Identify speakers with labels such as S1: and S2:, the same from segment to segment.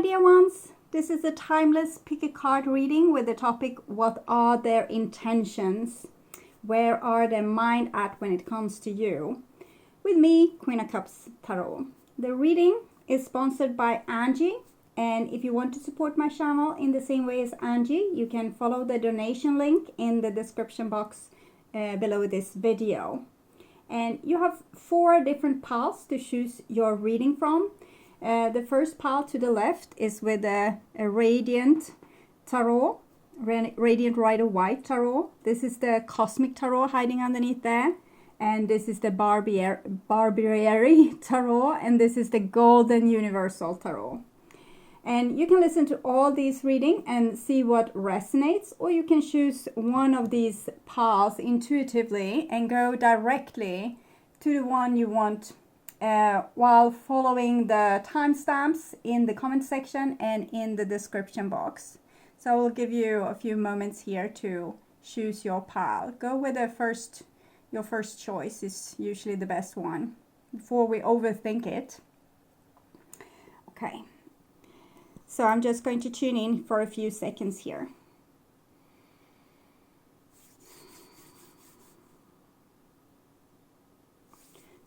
S1: my dear ones. This is a timeless pick a card reading with the topic, what are their intentions? Where are their mind at when it comes to you? With me, Queen of Cups Tarot. The reading is sponsored by Angie. And if you want to support my channel in the same way as Angie, you can follow the donation link in the description box below this video. And you have 4 different piles to choose your reading from. The first pile to the left is with a Radiant Tarot, Radiant Rider-Waite Tarot. This is the Cosmic Tarot hiding underneath there. And this is the Barbieri Tarot. And this is the Golden Universal Tarot. And you can listen to all these readings and see what resonates, or you can choose one of these piles intuitively and go directly to the one you want while following the timestamps in the comment section and in the description box. So I will give you a few moments here to choose your pile. Go with your first choice is usually the best one before we overthink it. Okay. So I'm just going to tune in for a few seconds here.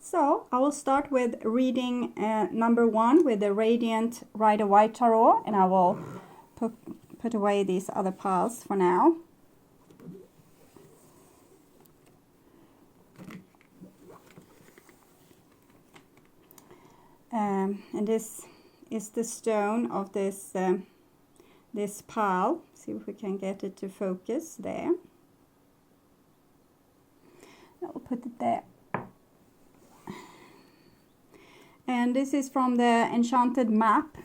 S1: So I will start with reading number 1 with the Radiant Rider-Waite Tarot, and I will put away these other piles for now. And this is the stone of this this pile. See if we can get it to focus there. I'll put it there. And this is from the Enchanted map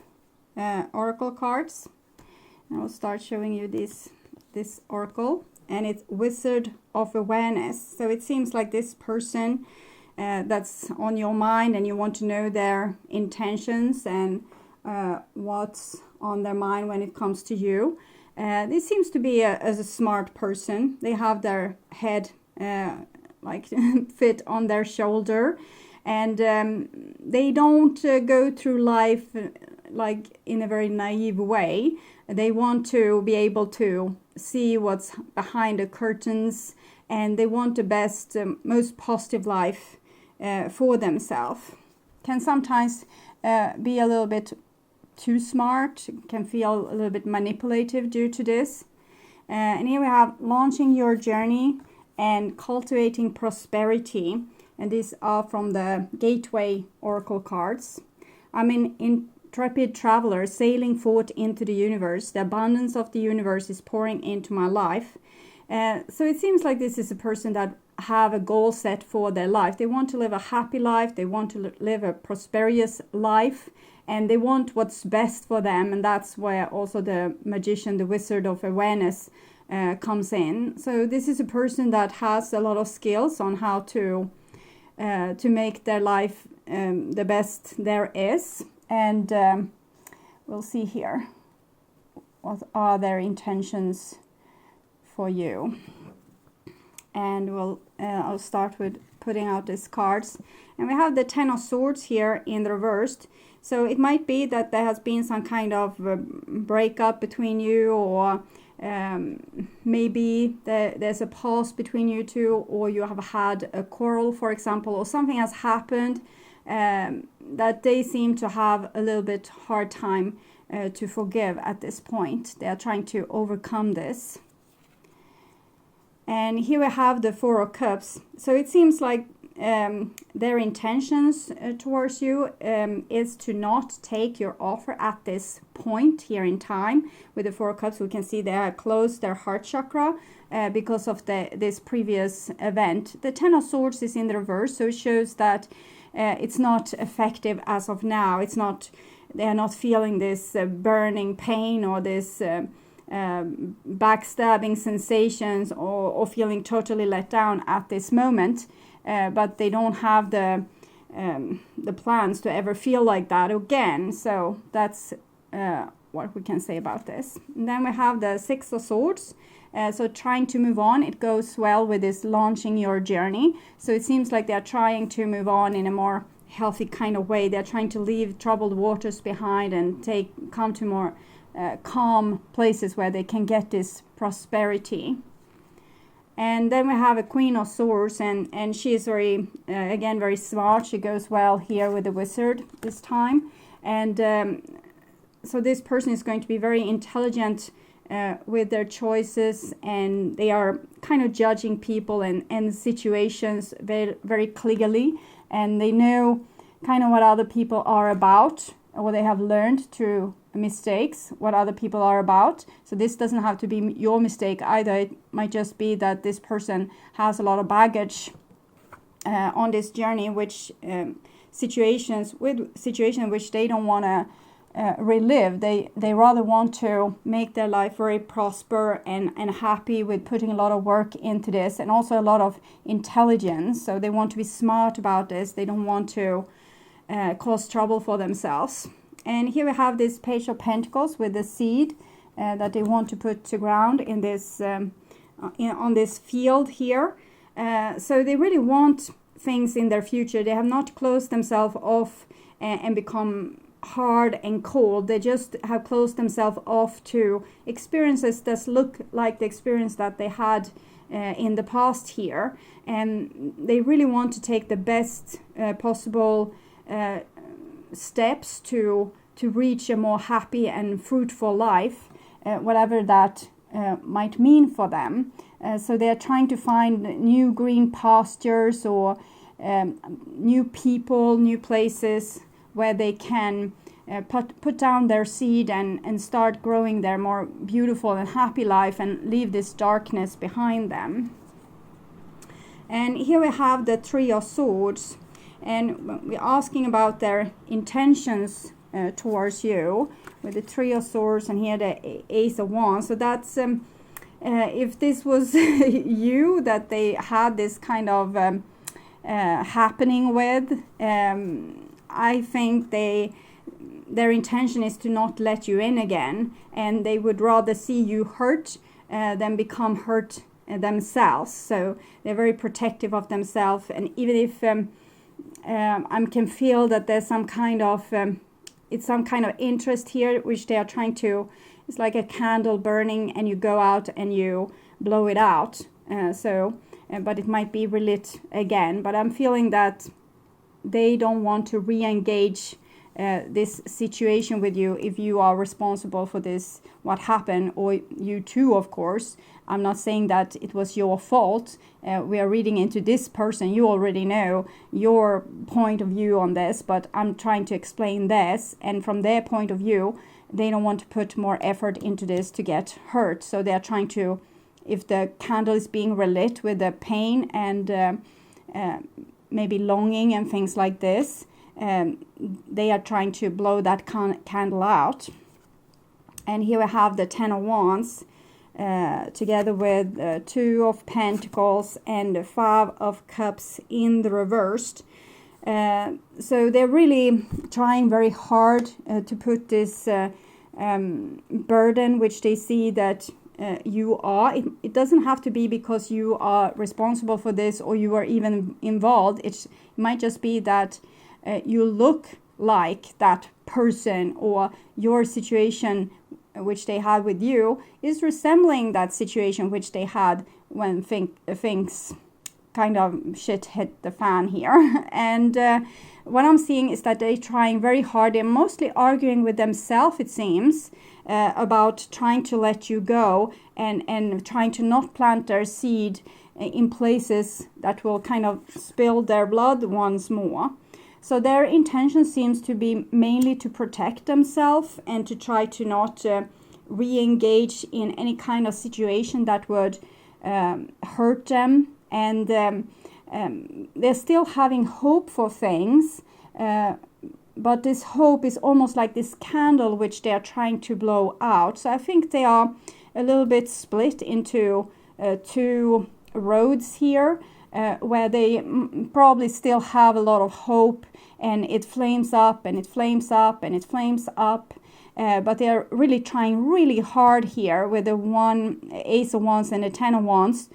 S1: oracle cards. I will start showing you this oracle, and it's Wizard of Awareness. So it seems like this person that's on your mind, and you want to know their intentions and what's on their mind when it comes to you. This seems to be a smart person. They have their head like fit on their shoulder, and they don't go through life like in a very naive way. They want to be able to see what's behind the curtains, and they want the best, most positive life for themselves. Can sometimes be a little bit too smart, can feel a little bit manipulative due to this. And here we have launching your journey and cultivating prosperity. And these are from the Gateway Oracle cards. I'm an intrepid traveler sailing forth into the universe. The abundance of the universe is pouring into my life. So it seems like this is a person that have a goal set for their life. They want to live a happy life. They want to live a prosperous life. And they want what's best for them. And that's where also the magician, the Wizard of Awareness comes in. So this is a person that has a lot of skills on how to make their life the best there is. And we'll see here, what are their intentions for you. And I'll start with putting out these cards. And we have the Ten of Swords here in the reversed. So it might be that there has been some kind of breakup between you, or maybe there's a pause between you two, or you have had a quarrel, for example, or something has happened that they seem to have a little bit hard time to forgive at this point. They are trying to overcome this. And here we have the Four of Cups. So it seems like their intentions towards you is to not take your offer at this point here in time. With the Four of Cups, we can see they are closed their heart chakra because of this previous event. The Ten of Swords is in the reverse, so it shows that it's not effective as of now. It's not, they are not feeling this burning pain or this backstabbing sensations, or feeling totally let down at this moment. But they don't have the plans to ever feel like that again. So that's what we can say about this. And then we have the Six of Swords. So trying to move on, it goes well with this launching your journey. So it seems like they're trying to move on in a more healthy kind of way. They're trying to leave troubled waters behind and come to more calm places where they can get this prosperity. And then we have a Queen of Swords, and she is very, again, very smart. She goes well here with the Wizard this time. And so this person is going to be very intelligent with their choices, and they are kind of judging people and situations very, very clearly. And they know kind of what other people are about, or they have learned through mistakes what other people are about. So this doesn't have to be your mistake either. It might just be that this person has a lot of baggage on this journey, which situations which they don't want to relive. They rather want to make their life very prosper and happy with putting a lot of work into this, and also a lot of intelligence. So they want to be smart about this. They don't want to cause trouble for themselves. And here we have this Page of Pentacles with the seed that they want to put to ground in this on this field here. So they really want things in their future. They have not closed themselves off and become hard and cold. They just have closed themselves off to experiences that look like the experience that they had in the past here. And they really want to take the best possible steps to reach a more happy and fruitful life, whatever that might mean for them. So they are trying to find new green pastures or new people, new places where they can put down their seed and start growing their more beautiful and happy life and leave this darkness behind them. And here we have the Three of Swords, and we're asking about their intentions towards you with the Three of Swords, and here the Ace of Wands. So that's if this was you that they had this kind of happening with, I think their intention is to not let you in again, and they would rather see you hurt than become hurt themselves. So they're very protective of themselves, and even if I can feel that there's some kind of it's some kind of interest here which they are trying to, it's like a candle burning and you go out and you blow it out, but it might be relit again. But I'm feeling that they don't want to re-engage this situation with you if you are responsible for this, what happened, or you too, of course. I'm not saying that it was your fault. We are reading into this person. You already know your point of view on this, but I'm trying to explain this. And from their point of view, they don't want to put more effort into this to get hurt. So they are trying to, if the candle is being relit with the pain and maybe longing and things like this, they are trying to blow that candle out. And here we have the Ten of Wands together with Two of Pentacles and the Five of Cups in the reversed. So they're really trying very hard to put this burden which they see that you are. It doesn't have to be because you are responsible for this or you are even involved. It might just be that you look like that person, or your situation which they had with you is resembling that situation which they had when things kind of shit hit the fan here. And what I'm seeing is that they're trying very hard. They're mostly arguing with themselves, it seems, about trying to let you go and trying to not plant their seed in places that will kind of spill their blood once more. So their intention seems to be mainly to protect themselves and to try to not re-engage in any kind of situation that would hurt them. And they're still having hope for things, but this hope is almost like this candle which they are trying to blow out. So I think they are a little bit split into two roads here, where they probably still have a lot of hope, and it flames up and it flames up and it flames up, but they're really trying really hard here with the Ace of Wands and the Ten of Wands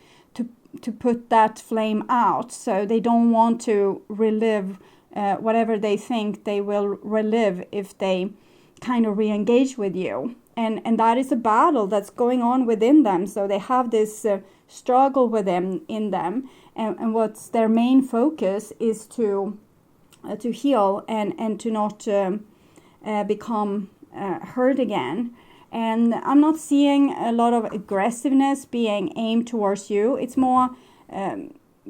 S1: to put that flame out. So they don't want to relive whatever they think they will relive if they kind of re-engage with you. And that is a battle that's going on within them. So they have this struggle in them. And what's their main focus is to heal and to not become hurt again. And I'm not seeing a lot of aggressiveness being aimed towards you. It's more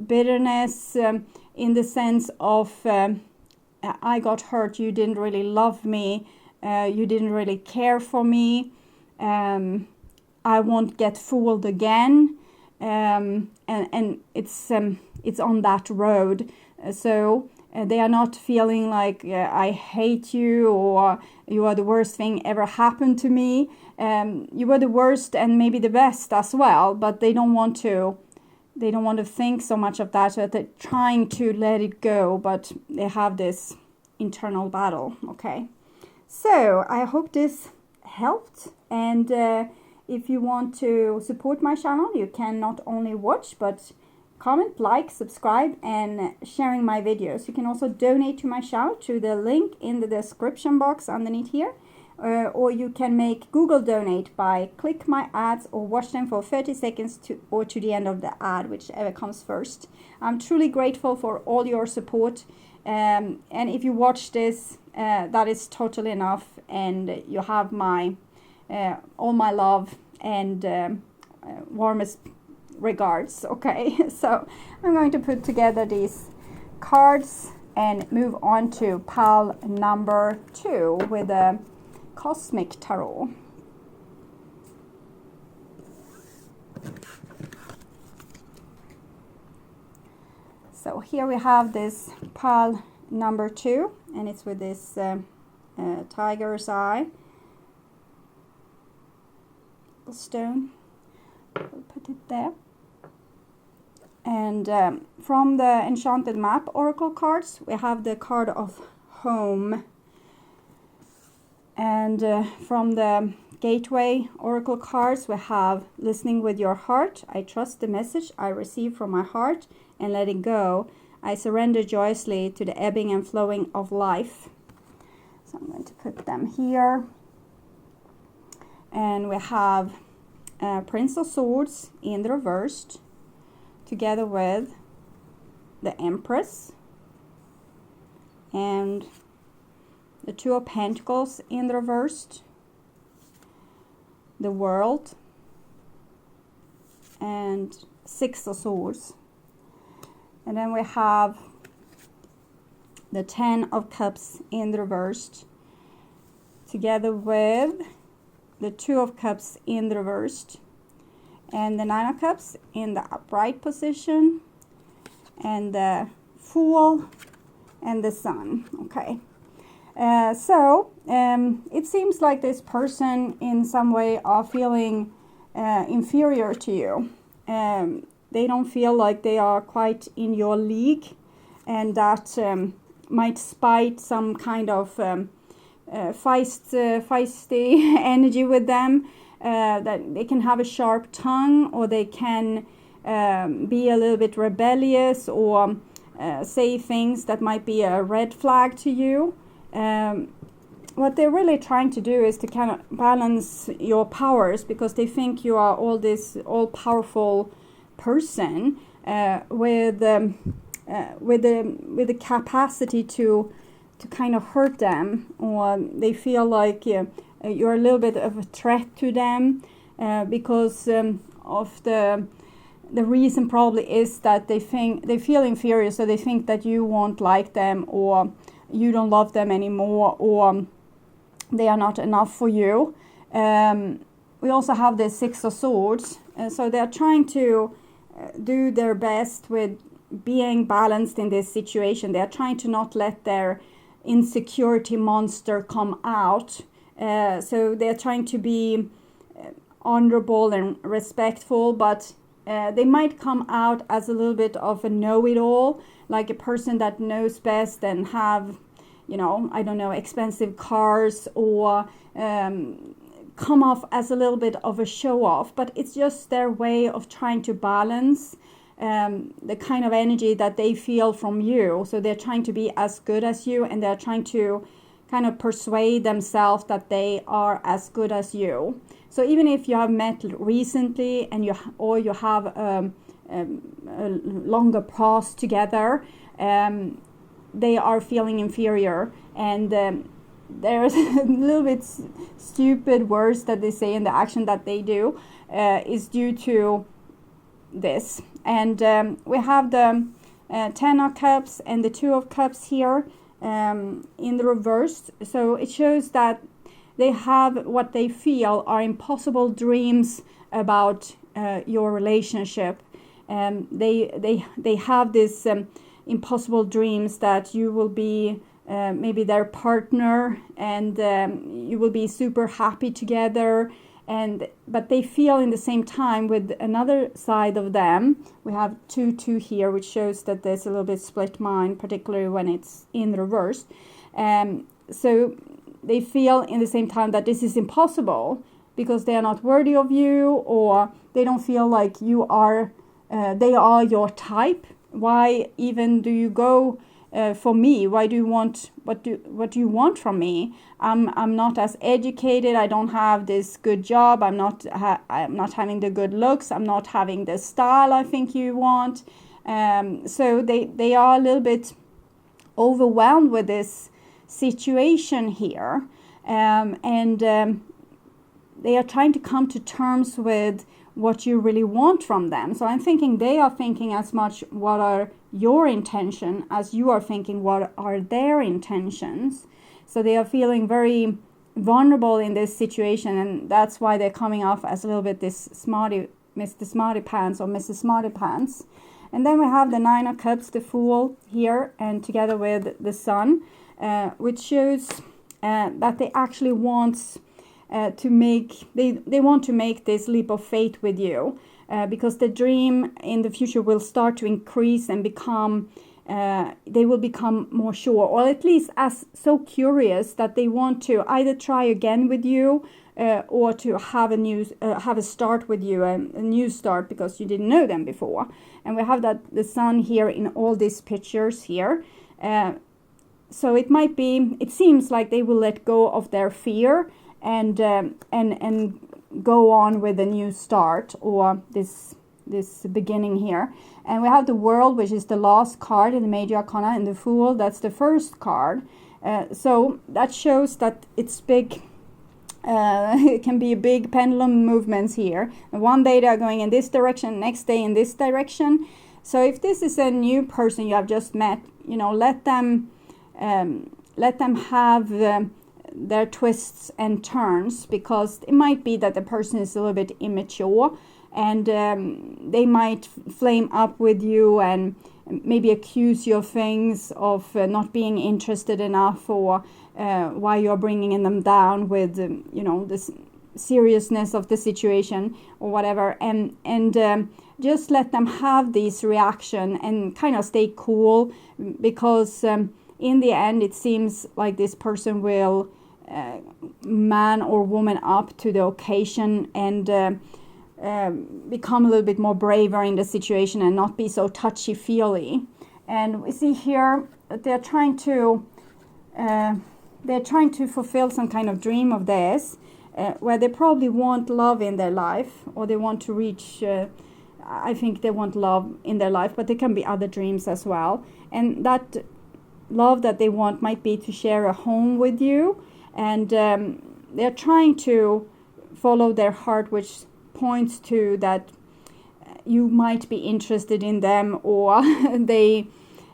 S1: bitterness in the sense of I got hurt, you didn't really love me, you didn't really care for me, I won't get fooled again, and it's on that road. So they are not feeling like I hate you, or you are the worst thing ever happened to me. You were the worst and maybe the best as well, but they don't want to think so much of that. So they're trying to let it go, but they have this internal battle. Okay, so I hope this helped, and if you want to support my channel, you can not only watch but comment, like, subscribe, and sharing my videos. You can also donate to my channel through the link in the description box underneath here, or you can make Google donate by click my ads or watch them for 30 seconds or to the end of the ad, whichever comes first. I'm truly grateful for all your support, and if you watch this, that is totally enough, and you have my all my love and warmest regards. Okay, so I'm going to put together these cards and move on to pile number 2 with a Cosmic Tarot. So here we have this pile number 2, and it's with this tiger's eye stone. We'll put it there. And from the Enchanted Map Oracle cards, we have the card of Home. And from the Gateway Oracle cards, we have Listening with Your Heart. I trust the message I receive from my heart and let it go. I surrender joyously to the ebbing and flowing of life. So I'm going to put them here. And we have Prince of Swords in the reversed, together with the Empress, and the Two of Pentacles in the reversed, the World, and Six of Swords. And then we have the Ten of Cups in the reversed, together with the Two of Cups in the reversed, and the Nine of Cups in the upright position, and the Fool, and the Sun. Okay, so it seems like this person in some way are feeling inferior to you. They don't feel like they are quite in your league, and that might spite some kind of feisty energy with them, that they can have a sharp tongue, or they can be a little bit rebellious, or say things that might be a red flag to you. What they're really trying to do is to kind of balance your powers, because they think you are all-powerful person with the capacity to kind of hurt them, or they feel like you're a little bit of a threat to them, because of the reason probably is that they feel inferior, so they think that you won't like them, or you don't love them anymore, or they are not enough for you. We also have the Six of Swords, so they're trying to do their best with being balanced in this situation. They're trying to not let their insecurity monster come out, so they're trying to be honorable and respectful, but they might come out as a little bit of a know-it-all, like a person that knows best and have, you know, I don't know, expensive cars, or come off as a little bit of a show-off. But it's just their way of trying to balance the kind of energy that they feel from you. So they're trying to be as good as you, and they're trying to kind of persuade themselves that they are as good as you. So even if you have met recently and you have a longer past together, they are feeling inferior, and there's a little bit stupid words that they say, and the action that they do is due to this. And we have the 10 of Cups and the 2 of Cups here in the reverse. So it shows that they have what they feel are impossible dreams about your relationship. They have this impossible dreams that you will be maybe their partner, and you will be super happy together. But they feel in the same time with another side of them. We have 2 here, which shows that there's a little bit split mind, particularly when it's in reverse. So they feel in the same time that this is impossible because they are not worthy of you, or they don't feel like you are. They are your type. Why even do you go for me? Why do you want what do you want from me? I'm not as educated. I don't have this good job. I'm not having the good looks. I'm not having the style I think you want. So they are a little bit overwhelmed with this situation here, and they are trying to come to terms with what you really want from them. So I'm thinking they are thinking as much what are your intention as you are thinking what are their intentions. So they are feeling very vulnerable in this situation, and that's why they're coming off as a little bit this smarty, Mr. Smarty Pants or Mrs. Smarty Pants. And then we have the 9 of Cups, the Fool here, and together with the Sun, which shows that they actually want to make, they want to make this leap of faith with you, because the dream in the future will start to increase and become, they will become more sure, or at least as so curious that they want to either try again with you, or to have a start with you, a new start, because you didn't know them before. And we have that the Sun here in all these pictures here. So it might be, it seems like they will let go of their fear and go on with a new start, or this beginning here. And we have the World, which is the last card in the Major Arcana, and the Fool, that's the first card. So that shows that it's big. It can be big pendulum movements here. And one day they are going in this direction, next day in this direction. So if this is a new person you have just met, you know, let them have their twists and turns, because it might be that the person is a little bit immature, and they might flame up with you and maybe accuse you of things, of not being interested enough, or why you're bringing them down with you know, the seriousness of the situation or whatever, and just let them have this reaction and kind of stay cool, because in the end it seems like this person will man or woman up to the occasion and become a little bit more braver in the situation and not be so touchy-feely. And we see here that they're trying to fulfill some kind of dream of theirs, where they probably want love in their life, or they want to reach, I think they want love in their life, but there can be other dreams as well. And that love that they want might be to share a home with you, and they're trying to follow their heart, which points to that you might be interested in them, or they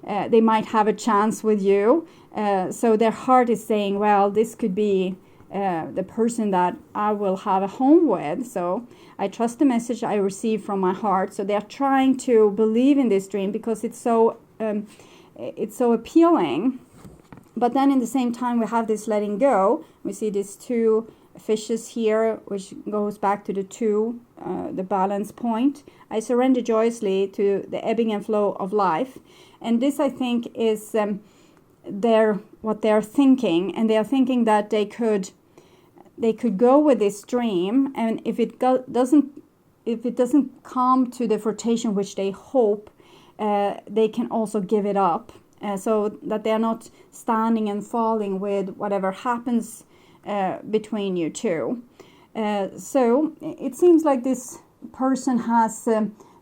S1: might have a chance with you. So their heart is saying, well, this could be the person that I will have a home with. So I trust the message I receive from my heart. So they're trying to believe in this dream because it's so appealing. But then in the same time we have this letting go. We see these 2 fishes here, which goes back to the 2, the balance point. I surrender joyously to the ebbing and flow of life. And this, I think, is what they're thinking, and they are thinking that they could go with this dream, and if it if it doesn't come to the fruition which they hope, they can also give it up, so that they're not standing and falling with whatever happens between you two. So it seems like this person has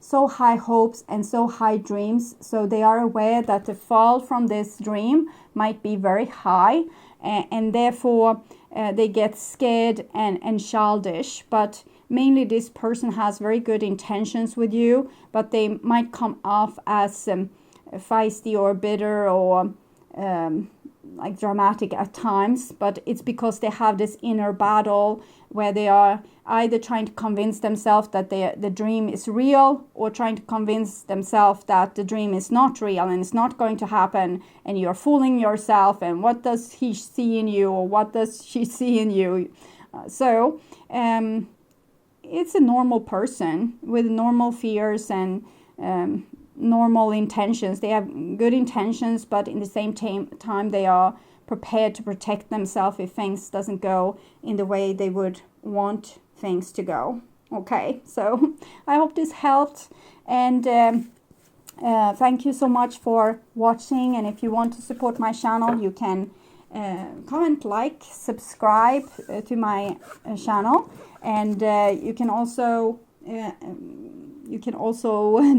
S1: so high hopes and so high dreams, so they are aware that the fall from this dream might be very high, and therefore they get scared and childish. But mainly this person has very good intentions with you, but they might come off as feisty or bitter or like dramatic at times. But it's because they have this inner battle where they are either trying to convince themselves that the dream is real, or trying to convince themselves that the dream is not real and it's not going to happen, and you're fooling yourself, and what does he see in you, or what does she see in you? So it's a normal person with normal fears and normal intentions. They have good intentions, but in the same time they are prepared to protect themselves if things doesn't go in the way they would want things to go. Okay, so I hope this helped, and thank you so much for watching. And if you want to support my channel, you can comment, like, subscribe to my channel, and you can also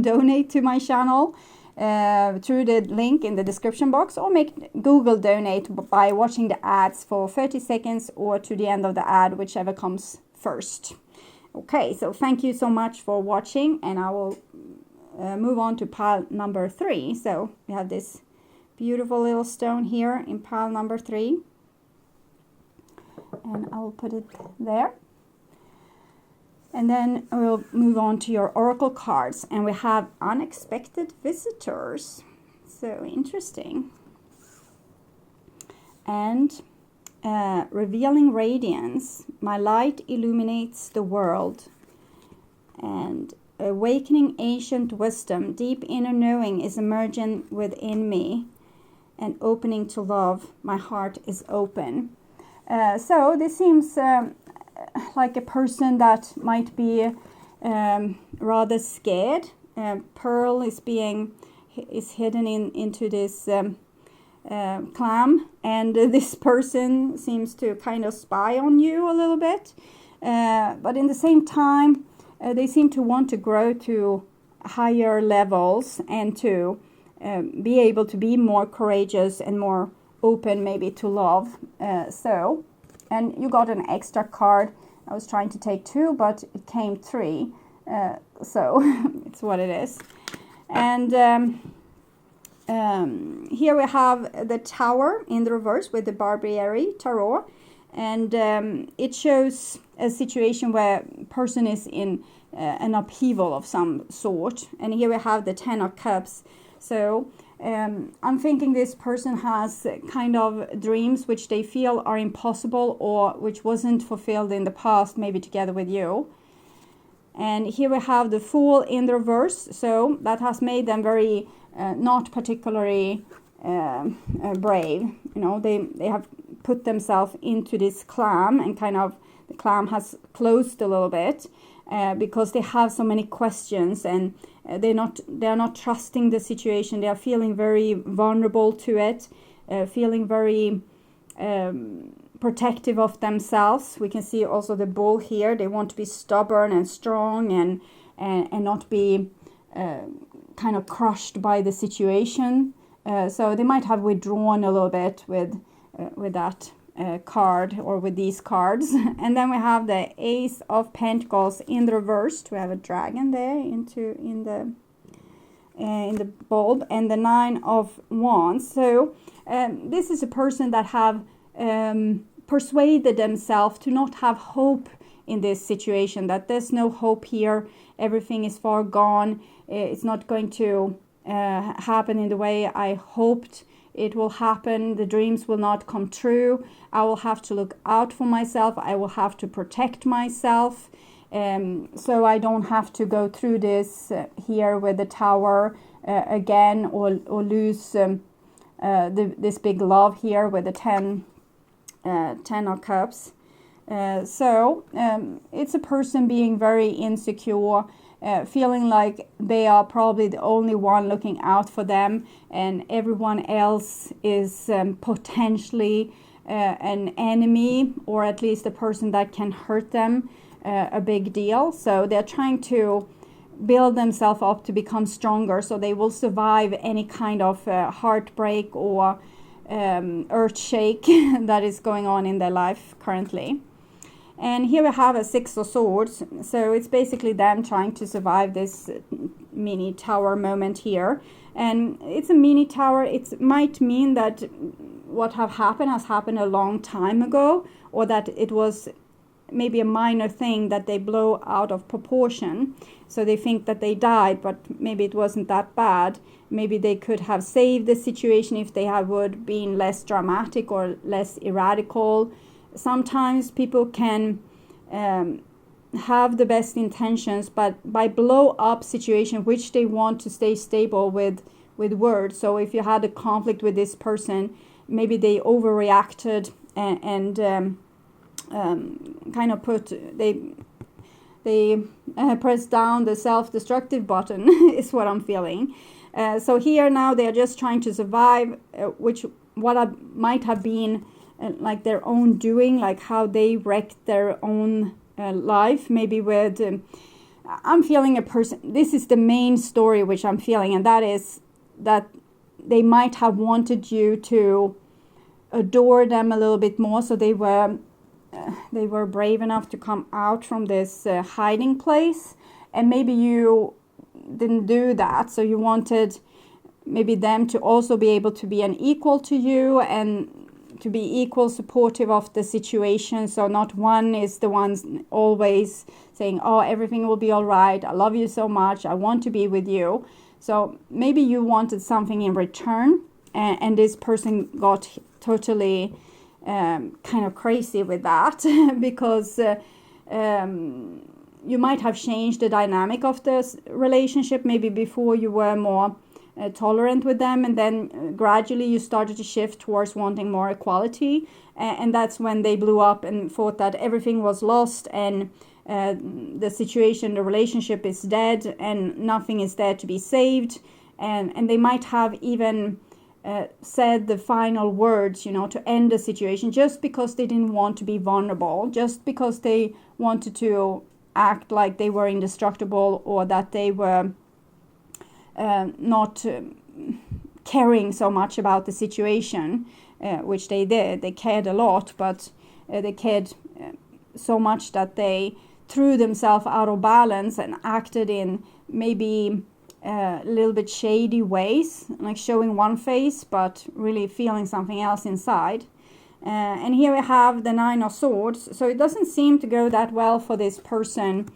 S1: donate to my channel through the link in the description box, or make Google donate by watching the ads for 30 seconds or to the end of the ad, whichever comes first. Okay, so thank you so much for watching, and I will move on to pile number 3. So we have this beautiful little stone here in pile number 3, and I will put it there. And then we'll move on to your oracle cards, and we have unexpected visitors. So interesting. And revealing radiance. My light illuminates the world. And awakening ancient wisdom. Deep inner knowing is emerging within me, and opening to love. My heart is open. So this seems like a person that might be rather scared. Pearl is hidden into this clam, and this person seems to kind of spy on you a little bit, but in the same time they seem to want to grow to higher levels, and to be able to be more courageous and more open maybe to love. And you got an extra card. I was trying to take 2, but it came 3. So it's what it is. And here we have the Tower in the reverse with the Barbieri Tarot. And it shows a situation where a person is in an upheaval of some sort. And here we have the 10 of Cups. So I'm thinking this person has kind of dreams which they feel are impossible, or which wasn't fulfilled in the past, maybe together with you. And here we have the Fool in the reverse, so that has made them very not particularly brave. You know, they have put themselves into this clam, and kind of the clam has closed a little bit because they have so many questions, and they're not trusting the situation. They are feeling very vulnerable to it, feeling very protective of themselves. We can see also the Bull here. They want to be stubborn and strong, and not be kind of crushed by the situation. So they might have withdrawn a little bit with that card, or with these cards. And then we have the Ace of Pentacles in the reverse. We have a dragon there in the bulb, and the 9 of Wands. So this is a person that have persuaded themselves to not have hope in this situation, that there's no hope here, everything is far gone, it's not going to happen in the way I hoped it will happen, the dreams will not come true, I will have to look out for myself, I will have to protect myself, so I don't have to go through this here with the Tower again, or lose this big love here with the 10 of Cups. It's a person being very insecure, feeling like they are probably the only one looking out for them, and everyone else is potentially an enemy, or at least a person that can hurt them a big deal. So they're trying to build themselves up to become stronger, so they will survive any kind of heartbreak or earthshake that is going on in their life currently. And here we have a 6 of Swords, so it's basically them trying to survive this mini tower moment here. And it's a mini tower. It might mean that what has happened a long time ago, or that it was maybe a minor thing that they blow out of proportion. So they think that they died, but maybe it wasn't that bad. Maybe they could have saved the situation if they would been less dramatic or less radical. Sometimes people can have the best intentions, but by blow up situation which they want to stay stable with words. So if you had a conflict with this person, maybe they overreacted and kind of they press down the self-destructive button is what I'm feeling. So here now they are just trying to survive, might have been like their own doing, like how they wrecked their own life, maybe with I'm feeling a person. This is the main story which I'm feeling, and that is that they might have wanted you to adore them a little bit more, so they were brave enough to come out from this hiding place, and maybe you didn't do that, so you wanted maybe them to also be able to be an equal to you and to be equal supportive of the situation. So not one is the ones always saying, oh, everything will be all right, I love you so much, I want to be with you. So maybe you wanted something in return, and this person got totally kind of crazy with that because you might have changed the dynamic of this relationship. Maybe before you were more tolerant with them, and then gradually you started to shift towards wanting more equality, and that's when they blew up and thought that everything was lost, and the situation, the relationship is dead, and nothing is there to be saved, and they might have even said the final words, to end the situation, just because they didn't want to be vulnerable, just because they wanted to act like they were indestructible, or that they were not caring so much about the situation, which they did. They cared a lot, but they cared so much that they threw themselves out of balance and acted in maybe a little bit shady ways, like showing one face but really feeling something else inside. And here we have the 9 of Swords. So it doesn't seem to go that well for this person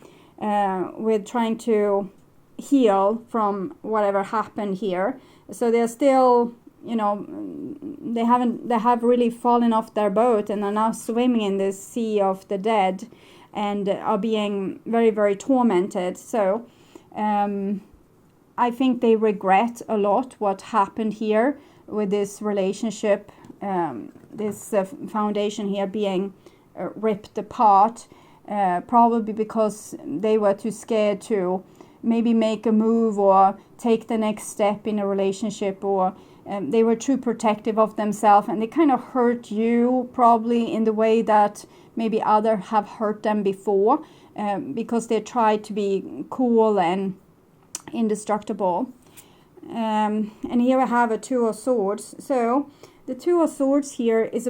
S1: with trying to heal from whatever happened here. So they're still, they have really fallen off their boat and are now swimming in this sea of the dead and are being very, very tormented. So I think they regret a lot what happened here with this relationship, this foundation here being ripped apart, probably because they were too scared to maybe make a move or take the next step in a relationship, or they were too protective of themselves, and they kind of hurt you probably in the way that maybe others have hurt them before, because they tried to be cool and indestructible. And here I have a 2 of Swords. So the 2 of Swords here is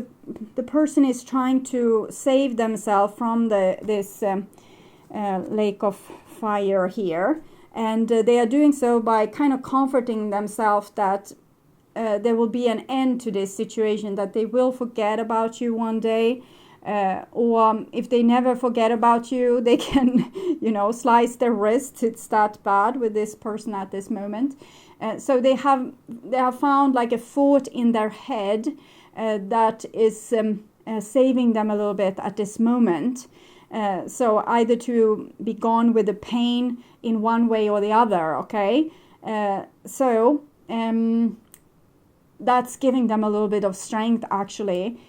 S1: the person is trying to save themselves from this lake of fire here, and they are doing so by kind of comforting themselves that there will be an end to this situation, that they will forget about you one day, or if they never forget about you, they can slice their wrists. It's that bad with this person at this moment. So they have found like a fort in their head that is saving them a little bit at this moment. So either to be gone with the pain in one way or the other, okay? So that's giving them a little bit of strength, actually,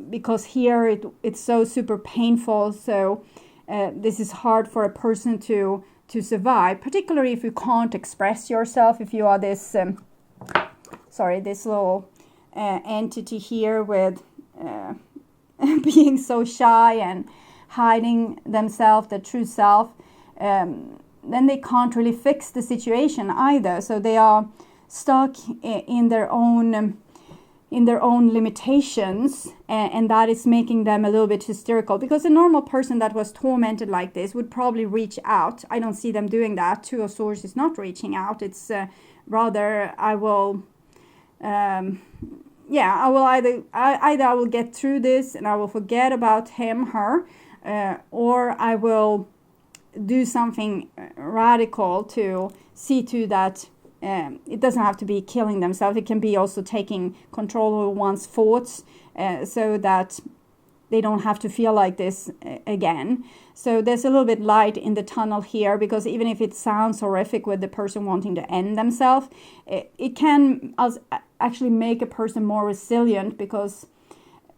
S1: because here it's so super painful. So this is hard for a person to survive, particularly if you can't express yourself, if you are this this little entity here with being so shy and hiding themselves, their true self, then they can't really fix the situation either. So they are stuck in their own limitations, and that is making them a little bit hysterical, because a normal person that was tormented like this would probably reach out. I don't see them doing that. Two of Swords is not reaching out. It's rather, I will either I will get through this and I will forget about him, her, or I will do something radical to see to that. It doesn't have to be killing themselves. It can be also taking control over one's thoughts, so that they don't have to feel like this again. So there's a little bit light in the tunnel here, because even if it sounds horrific with the person wanting to end themselves, it can actually make a person more resilient, because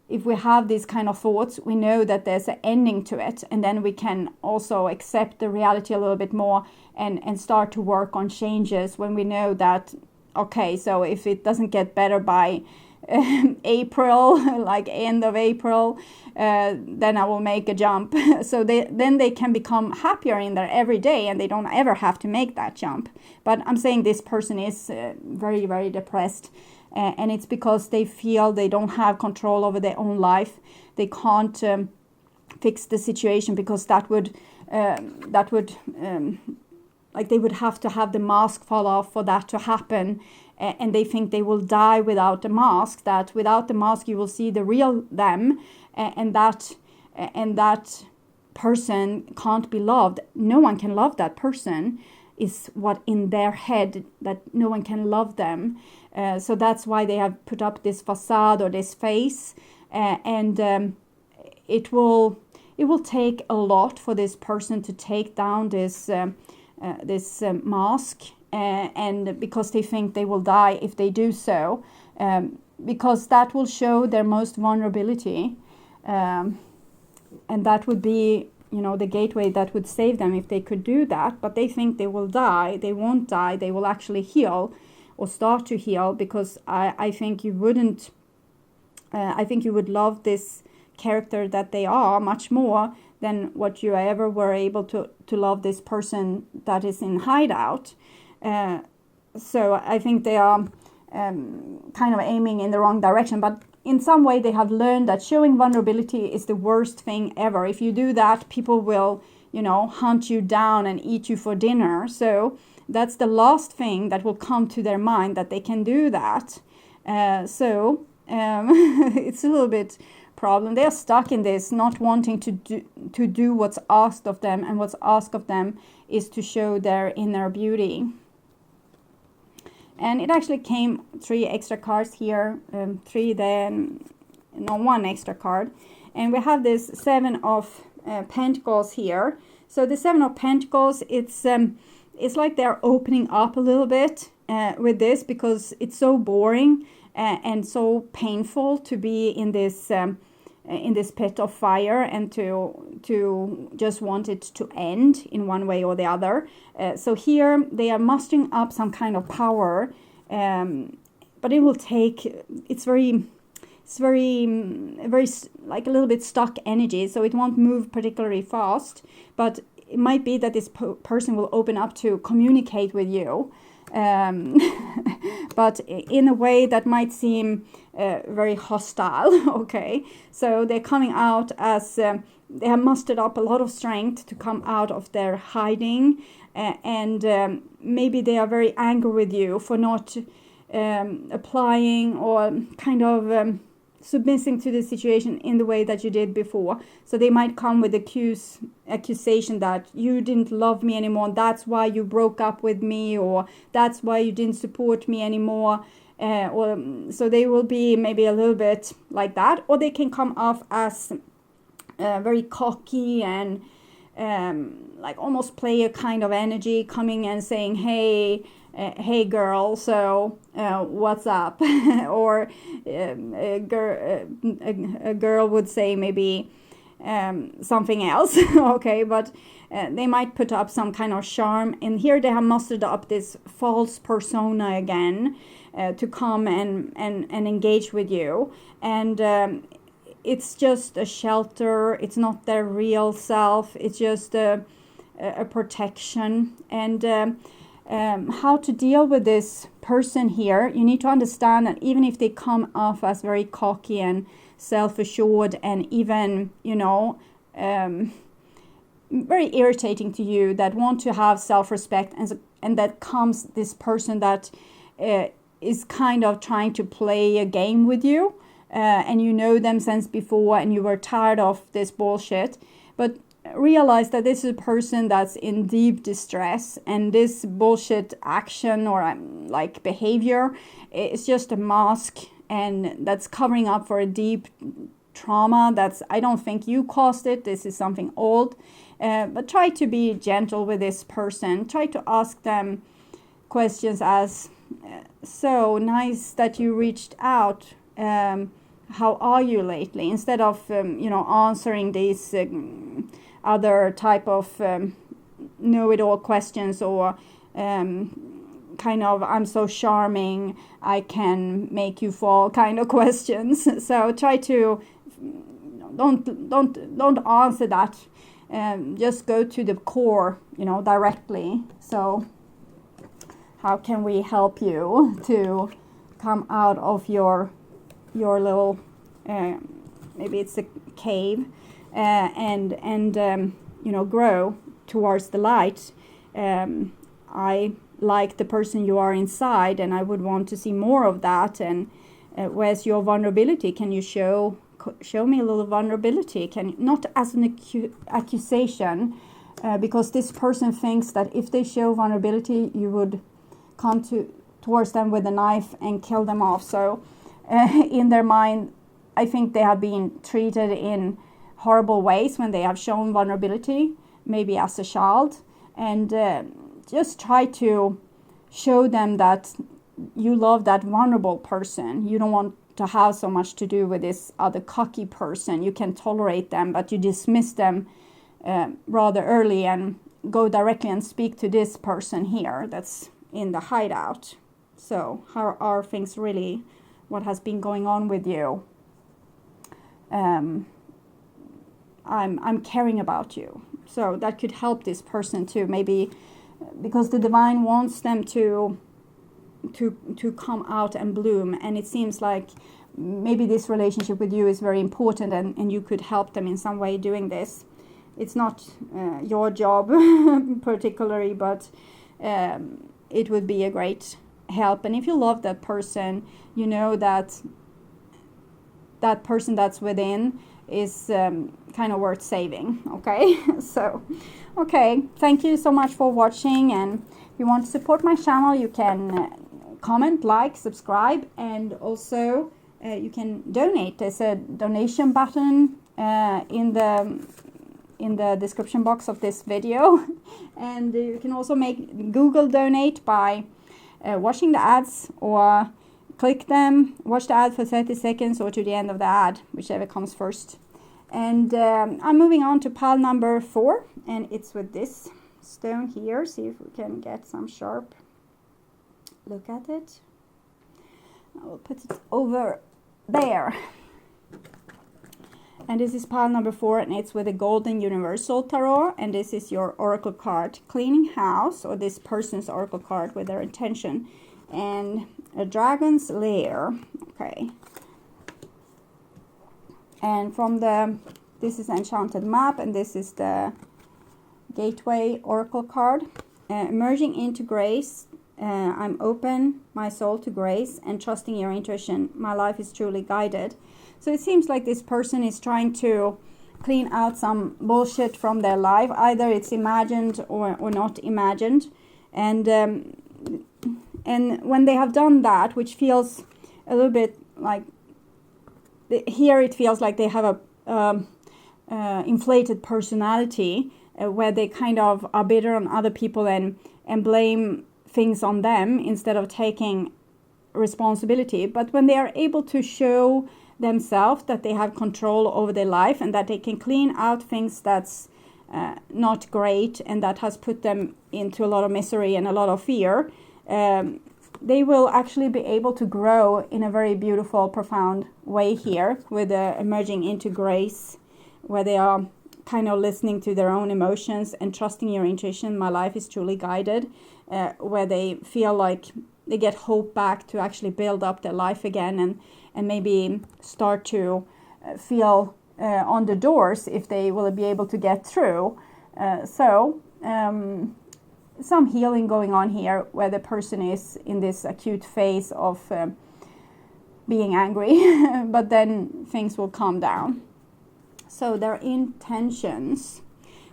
S1: if we have these kind of thoughts, we know that there's an ending to it, and then we can also accept the reality a little bit more and start to work on changes when we know that, okay, so if it doesn't get better by April, like end of April, then I will make a jump. So then they can become happier in there every day, and they don't ever have to make that jump. But I'm saying this person is very, very depressed. And it's because they feel they don't have control over their own life. They can't fix the situation, because that would like they would have to have the mask fall off for that to happen. And they think they will die without the mask, that without the mask you will see the real them, and that person can't be loved. No one can love that person, is what in their head, that no one can love them. So that's why they have put up this facade or this face, and it will take a lot for this person to take down this mask, and because they think they will die if they do so, because that will show their most vulnerability, and that would be, the gateway that would save them if they could do that. But they think they will die. They won't die. They will actually heal, or start to heal, because I think you wouldn't. I think you would love this character that they are much more than what you ever were able to love this person that is in hideout. So I think they are kind of aiming in the wrong direction. But in some way they have learned that showing vulnerability is the worst thing ever. If you do that, people will, hunt you down and eat you for dinner. So that's the last thing that will come to their mind, that they can do that. It's a little bit problem. They are stuck in this, not wanting to do what's asked of them, and what's asked of them is to show their inner beauty. And it actually came 3 extra cards here, 3 then, no, 1 extra card. And we have this 7 of Pentacles here. So the 7 of Pentacles, it's like they're opening up a little bit with this, because it's so boring and so painful to be in this pit of fire, and to just want it to end in one way or the other. So here they are mustering up some kind of power, but it will take. It's very like a little bit stuck energy, so it won't move particularly fast. But it might be that this person will open up to communicate with you, but in a way that might seem very hostile. Okay, so they're coming out as they have mustered up a lot of strength to come out of their hiding, and maybe they are very angry with you for not applying or kind of submitting to the situation in the way that you did before. So they might come with accusation that you didn't love me anymore, that's why you broke up with me, or that's why you didn't support me anymore. So they will be maybe a little bit like that, or they can come off as very cocky and like almost player kind of energy, coming and saying, hey, hey girl, so what's up? Or a girl would say maybe something else. Okay, but they might put up some kind of charm, and here they have mustered up this false persona again to come and engage with you. And it's just a shelter, it's not their real self, it's just a protection. And how to deal with this person here, you need to understand that even if they come off as very cocky and self-assured and even, you know, very irritating to you, that want to have self-respect, and that comes this person that is kind of trying to play a game with you, and you know them since before and you were tired of this bullshit. But realize that this is a person that's in deep distress, and this bullshit action or like behavior is just a mask, and that's covering up for a deep trauma that's, I don't think you caused it, this is something old. But try to be gentle with this person. Try to ask them questions as, so nice that you reached out, how are you lately, instead of you know, answering these other type of know-it-all questions, or kind of, I'm so charming, I can make you fall kind of questions. So try to don't answer that. Just go to the core, you know, directly. So how can we help you to come out of your little maybe it's a cave, and you know, grow towards the light. I like the person you are inside, and I would want to see more of that. And where's your vulnerability? Can you show me a little vulnerability? Can, not as an accusation, because this person thinks that if they show vulnerability, you would come towards them with a knife and kill them off. So in their mind, I think they have been treated in horrible ways when they have shown vulnerability, maybe as a child. And just try to show them that you love that vulnerable person. You don't want to have so much to do with this other cocky person. You can tolerate them, but you dismiss them rather early and go directly and speak to this person here that's in the hideout. So how are things really? What has been going on with you? I'm caring about you. So that could help this person too, maybe because the divine wants them to come out and bloom. And it seems like maybe this relationship with you is very important, and you could help them in some way doing this. It's not your job particularly, but it would be a great help. And if you love that person, you know that that person that's within is kind of worth saving. Okay. So okay, thank you so much for watching, and if you want to support my channel, you can comment, like, subscribe, and also you can donate. There's a donation button in the description box of this video. And you can also make Google donate by watching the ads, or click them, watch the ad for 30 seconds, or to the end of the ad, whichever comes first. And I'm moving on to pile number 4, and it's with this stone here. See if we can get some sharp look at it. I will put it over there. And this is pile number 4, and it's with a Golden Universal Tarot, and this is your oracle card, Cleaning House, or this person's oracle card with their intention, and a Dragon's Lair. Okay. And from this is Enchanted Map, and this is the Gateway Oracle card. Emerging into grace. I'm open my soul to grace and trusting your intuition. My life is truly guided. So it seems like this person is trying to clean out some bullshit from their life. Either it's imagined or not imagined. And when they have done that, which feels a little bit like, here it feels like they have a inflated personality, where they kind of are bitter on other people and blame things on them instead of taking responsibility. But when they are able to show themselves that they have control over their life and that they can clean out things that's not great and that has put them into a lot of misery and a lot of fear, they will actually be able to grow in a very beautiful, profound way here, with emerging into grace, where they are kind of listening to their own emotions and trusting your intuition. My life is truly guided, where they feel like they get hope back to actually build up their life again, and maybe start to feel on the doors if they will be able to get through. Some healing going on here, where the person is in this acute phase of being angry, but then things will calm down. So their intentions.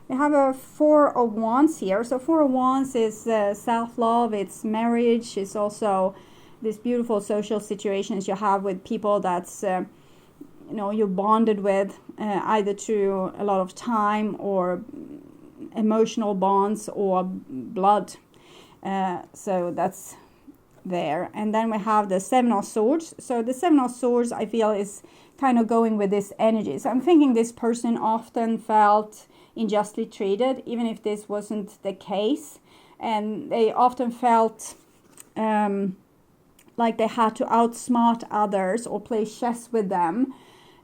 S1: We have a Four of Wands here. So Four of Wands is self-love, it's marriage, it's also these beautiful social situations you have with people that's you're bonded with, either through a lot of time or emotional bonds or blood. So that's there. And then we have the Seven of Swords. So the Seven of Swords, I feel, is kind of going with this energy. So I'm thinking this person often felt unjustly treated, even if this wasn't the case. And they often felt like they had to outsmart others or play chess with them.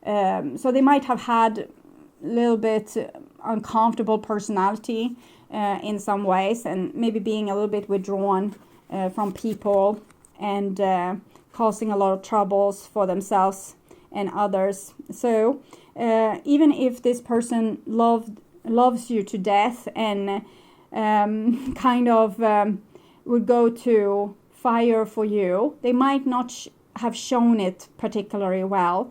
S1: So they might have had a little bit uncomfortable personality in some ways, and maybe being a little bit withdrawn from people, and causing a lot of troubles for themselves and others. So even if this person loves you to death and would go to fire for you, they might not have shown it particularly well,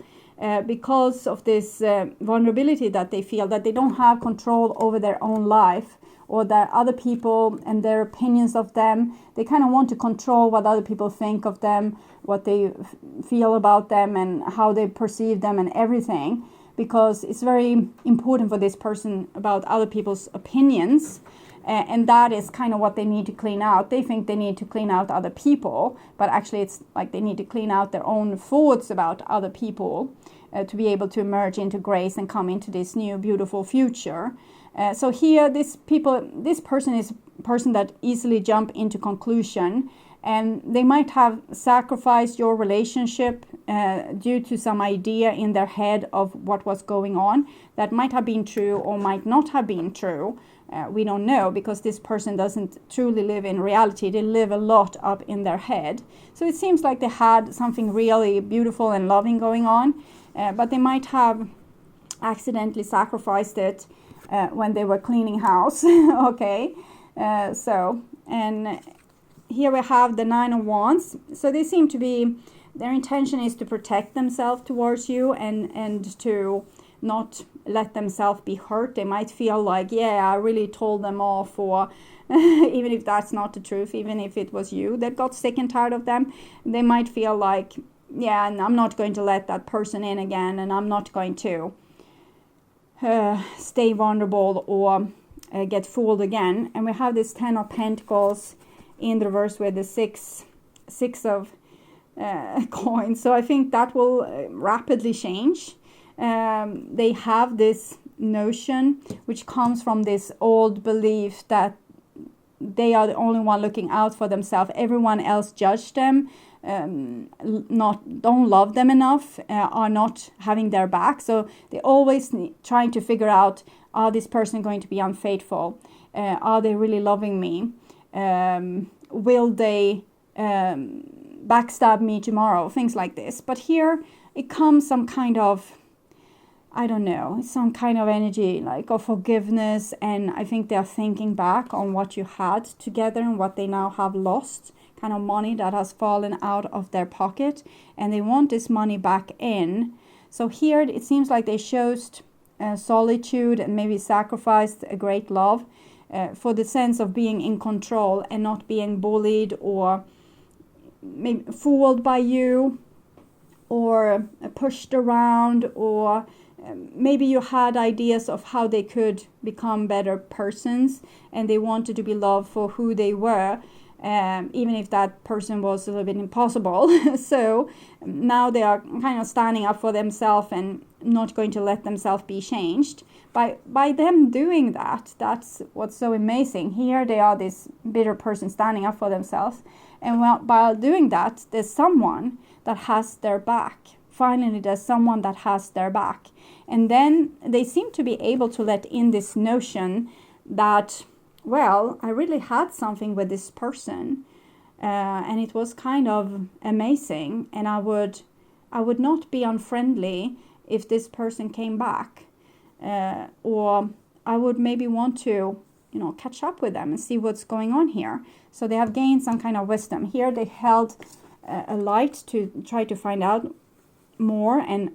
S1: because of this vulnerability that they feel, that they don't have control over their own life, or that other people and their opinions of them, they kind of want to control what other people think of them, what they feel about them, and how they perceive them and everything, because it's very important for this person about other people's opinions. And that is kind of what they need to clean out. They think they need to clean out other people, but actually it's like they need to clean out their own thoughts about other people to be able to emerge into grace and come into this new beautiful future. So here, this person is a person that easily jump into conclusion, and they might have sacrificed your relationship due to some idea in their head of what was going on. That might have been true or might not have been true. We don't know, because this person doesn't truly live in reality. They live a lot up in their head. So it seems like they had something really beautiful and loving going on, but they might have accidentally sacrificed it when they were cleaning house. Okay, and here we have the Nine of Wands. So they seem to be, their intention is to protect themselves towards you and to not let themselves be hurt. They might feel like, yeah, I really told them off, or even if that's not the truth, even if it was you that got sick and tired of them, they might feel like, yeah, and I'm not going to let that person in again, and I'm not going to stay vulnerable or get fooled again. And we have this Ten of Pentacles in the reverse with the six of coins. So I think that will rapidly change. They have this notion which comes from this old belief that they are the only one looking out for themselves. Everyone else judge them, don't love them enough, are not having their back. So they always trying to figure out, are this person going to be unfaithful? Are they really loving me? Will they backstab me tomorrow? Things like this. But here it comes some kind of, I don't know, some kind of energy like of forgiveness, and I think they are thinking back on what you had together and what they now have lost, kind of money that has fallen out of their pocket, and they want this money back in. So here it seems like they chose solitude and maybe sacrificed a great love for the sense of being in control and not being bullied or maybe fooled by you or pushed around, or maybe you had ideas of how they could become better persons and they wanted to be loved for who they were, even if that person was a little bit impossible. So now they are kind of standing up for themselves and not going to let themselves be changed. By them doing that, that's what's so amazing. Here they are, this bitter person standing up for themselves. And while doing that, there's someone that has their back. Finally, there's someone that has their back. And then they seem to be able to let in this notion that, well, I really had something with this person. And it was kind of amazing. And I would not be unfriendly if this person came back. Or I would maybe want to, catch up with them and see what's going on here. So they have gained some kind of wisdom. Here they held a light to try to find out more and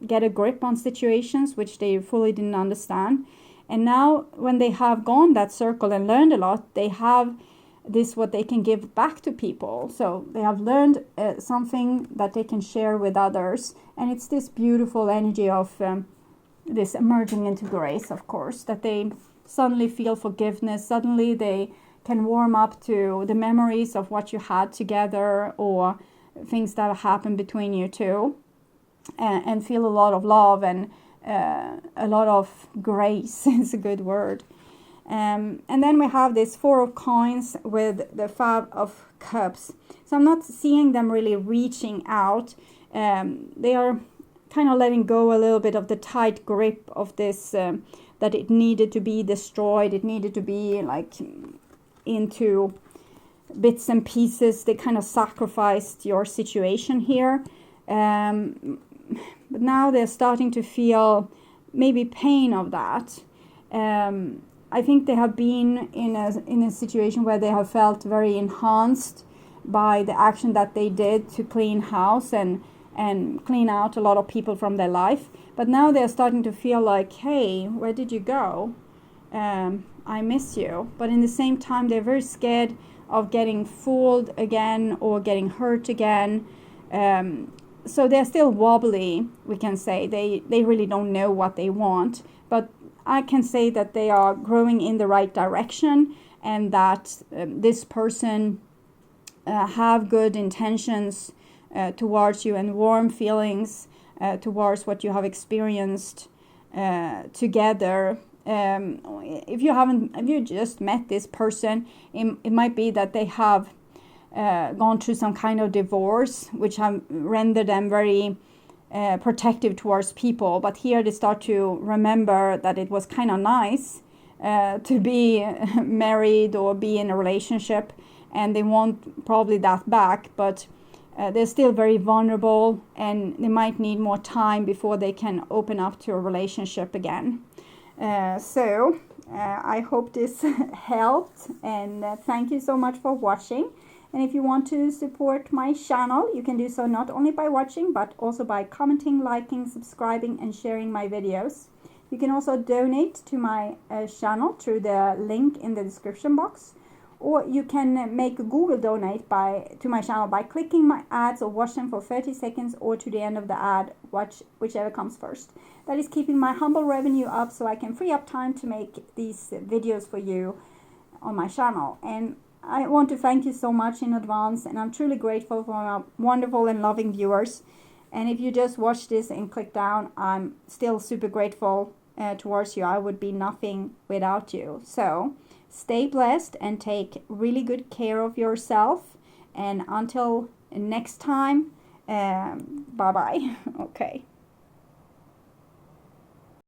S1: get a grip on situations which they fully didn't understand. And now when they have gone that circle and learned a lot, they have this what they can give back to people. So they have learned something that they can share with others. And it's this beautiful energy of this emerging into grace, of course, that they suddenly feel forgiveness. Suddenly they can warm up to the memories of what you had together or things that happened between you two, and feel a lot of love and a lot of grace is a good word. And then we have this 4 of coins with the 5 of cups. So I'm not seeing them really reaching out. They are kind of letting go a little bit of the tight grip of this, that it needed to be destroyed. It needed to be like into bits and pieces. They kind of sacrificed your situation here. But now they're starting to feel maybe pain of that. I think they have been in a situation where they have felt very enhanced by the action that they did to clean house and clean out a lot of people from their life. But now they're starting to feel like, hey, where did you go? I miss you. But in the same time, they're very scared of getting fooled again or getting hurt again. So they're still wobbly, we can say. They really don't know what they want. But I can say that they are growing in the right direction, and that this person have good intentions towards you and warm feelings towards what you have experienced together. If you just met this person, it might be that they have gone through some kind of divorce, which have rendered them very protective towards people. But here they start to remember that it was kind of nice to be married or be in a relationship, and they want probably that back, but they're still very vulnerable, and they might need more time before they can open up to a relationship again. So I hope this helped, and thank you so much for watching. And if you want to support my channel, you can do so not only by watching, but also by commenting, liking, subscribing, and sharing my videos. You can also donate to my channel through the link in the description box. Or you can make a Google donate to my channel by clicking my ads or watch them for 30 seconds, or to the end of the ad, watch whichever comes first. That is keeping my humble revenue up so I can free up time to make these videos for you on my channel. And I want to thank you so much in advance, and I'm truly grateful for my wonderful and loving viewers. And if you just watch this and click down, I'm still super grateful towards you. I would be nothing without you. So stay blessed and take really good care of yourself. And until next time, bye-bye. Okay.